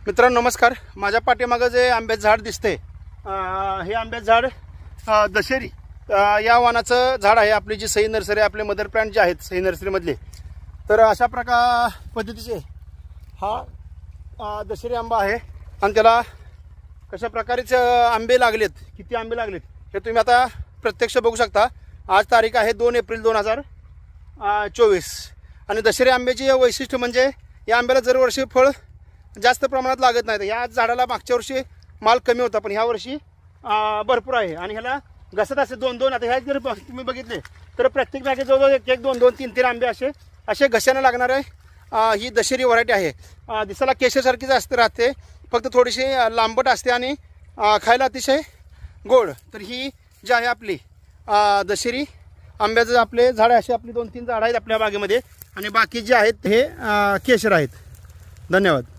मित्रांनो नमस्कार। माझ्या पाठीमागे जे आंब्याचं झाड दिसते हे आंब्याचं झाड दशेरी या वाणाचं झाड आहे। आपली जी सई नर्सरी आपले मदर प्लांट जे आहेत सई नर्सरीमधले, तर अशा प्रकार पद्धतीचे हा दशेरी आंबा आहे आणि त्याला कशा प्रकारेच आंबे लागलेत, किती आंबे लागलेत हे तुम्ही आता प्रत्यक्ष बघू शकता। आज तारीख आहे 2 एप्रिल 2024 आणि दशेरी आंब्याची वैशिष्ट्य म्हणजे या आंब्याला दरवर्षी फळ जास्त प्रमाणात लागत नाही। या झाडाला मागच्या वर्षी माल कमी होता, पण ह्या वर्षी भरपूर आहे आणि ह्याला घसत असे 2-2 आता ह्या जर तुम्ही बघितले तर प्रत्येक बॅगेत जवळजवळ 1-1, 2-2, 3-3 आंबे असे घशाने लागणारे ही दशेरी व्हरायटी आहे। दिसायला केशरसारखीच असते राहते, फक्त थोडीशी लांबट असते आणि खायला अतिशय गोड। तर ही जी आहे आपली दशेरी आंब्याचं आपले झाड असे आपली 2-3 झाड आहेत आपल्या बागेमध्ये आणि बाकी जे आहेत हे केशर आहेत। धन्यवाद।